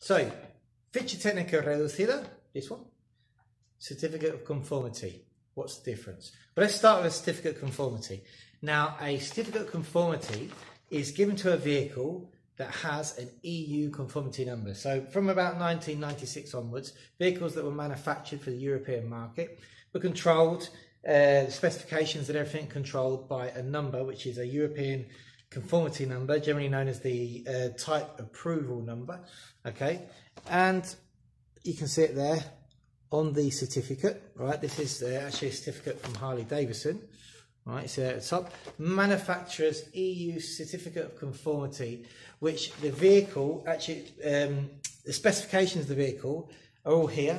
So, Ficha tecnica reducida, this one. Certificate of Conformity. What's the difference? But let's start with a Certificate of Conformity. Now, a Certificate of Conformity is given to a vehicle that has an EU conformity number. So from about 1996 onwards, vehicles that were manufactured for the European market were controlled, the specifications and everything controlled by a number, which is a European conformity number, generally known as the type approval number. Okay, and you can see it there on the certificate, right? This is actually a certificate from Harley Davidson, right? So at the top, manufacturer's EU certificate of conformity, which the vehicle actually, the specifications of the vehicle are all here.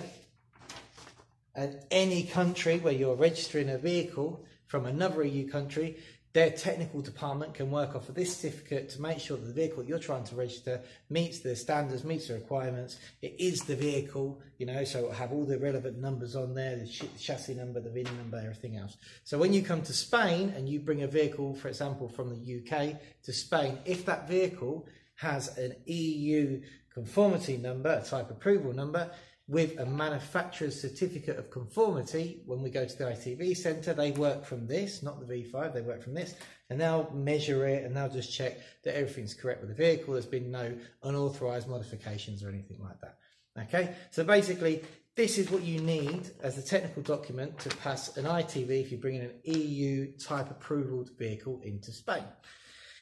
And any country where you're registering a vehicle from another EU country, their technical department can work off of this certificate to make sure that the vehicle you're trying to register meets the standards, meets the requirements. It is the vehicle, you know, so it'll have all the relevant numbers on there, the chassis number, the VIN number, everything else. So when you come to Spain and you bring a vehicle, for example, from the UK to Spain, if that vehicle has an EU conformity number, a type approval number, with a manufacturer's certificate of conformity, when we go to the ITV centre, they work from this, not the V5, they work from this, and they'll measure it and they'll just check that everything's correct with the vehicle. There's been no unauthorised modifications or anything like that. Okay, so basically, this is what you need as a technical document to pass an ITV if you're bringing an EU type approval vehicle into Spain.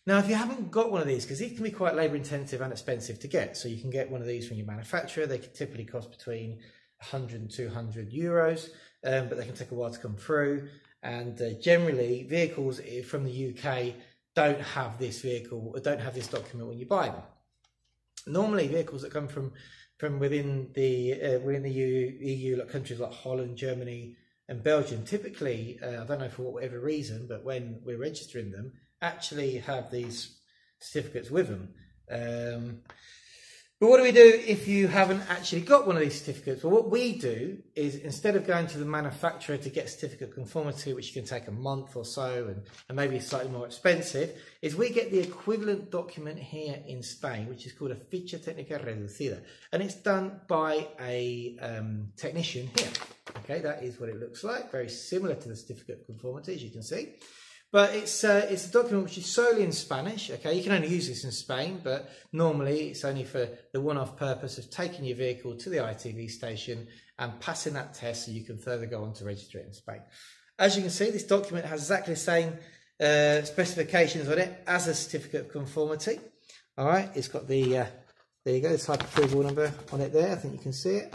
Now, if you haven't got one of these, because these can be quite labour intensive and expensive to get, so you can get one of these from your manufacturer. They can typically cost between 100 and 200 euros, but they can take a while to come through. And generally, vehicles from the UK don't have this vehicle, or don't have this document when you buy them. Normally, vehicles that come from within the EU, like countries like Holland, Germany, and Belgium, typically, I don't know for whatever reason, but when we're registering them, actually have these certificates with them. But what do we do if you haven't actually got one of these certificates? Well, what we do is, instead of going to the manufacturer to get certificate of conformity, which can take a month or so and maybe slightly more expensive, is we get the equivalent document here in Spain, which is called a Ficha tecnica reducida, and it's done by a technician here. Okay, that is what it looks like, very similar to the certificate of conformity, as you can see. But it's a document which is solely in Spanish. Okay, you can only use this in Spain, but normally it's only for the one-off purpose of taking your vehicle to the ITV station and passing that test so you can further go on to register it in Spain. As you can see, this document has exactly the same specifications on it as a certificate of conformity. All right, it's got the, there you go, the type approval number on it there. I think you can see it.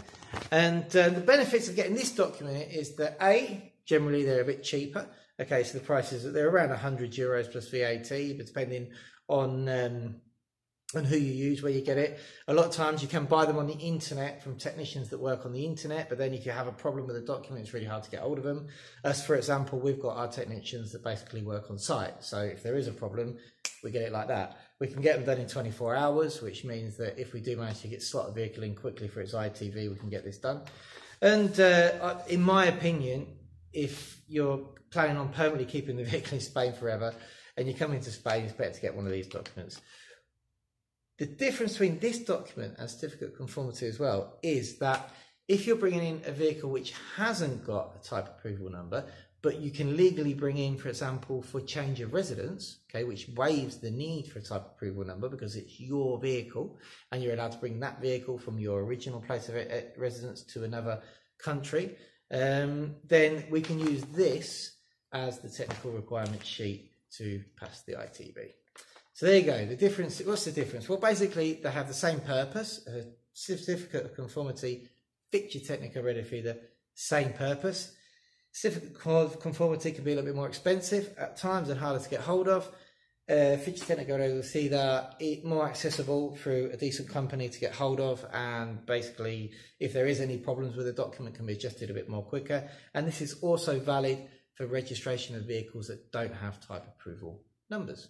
And the benefits of getting this document is that A, generally they're a bit cheaper. Okay, so the prices, they're around 100 euros plus VAT, but depending on who you use, where you get it. A lot of times you can buy them on the internet from technicians that work on the internet, but then if you have a problem with a document, it's really hard to get hold of them. As for example, we've got our technicians that basically work on site. So if there is a problem, we get it like that. We can get them done in 24 hours, which means that if we do manage to slot a vehicle in quickly for its ITV, we can get this done. And in my opinion, if you're planning on permanently keeping the vehicle in Spain forever and you're coming to Spain, it's better to get one of these documents. The difference between this document and certificate of conformity as well is that if you're bringing in a vehicle which hasn't got a type approval number, but you can legally bring in, for example, for change of residence, okay, which waives the need for a type approval number because it's your vehicle and you're allowed to bring that vehicle from your original place of residence to another country, then we can use this as the technical requirement sheet to pass the ITV. So there you go. The difference, what's the difference? Well, basically they have the same purpose. A certificate of conformity, Ficha tecnica reducida, same purpose. Certificate of conformity can be a little bit more expensive at times and harder to get hold of. Ficha tecnica reducida, more accessible through a decent company to get hold of, and basically if there is any problems with the document, can be adjusted a bit more quicker. And this is also valid for registration of vehicles that don't have type approval numbers.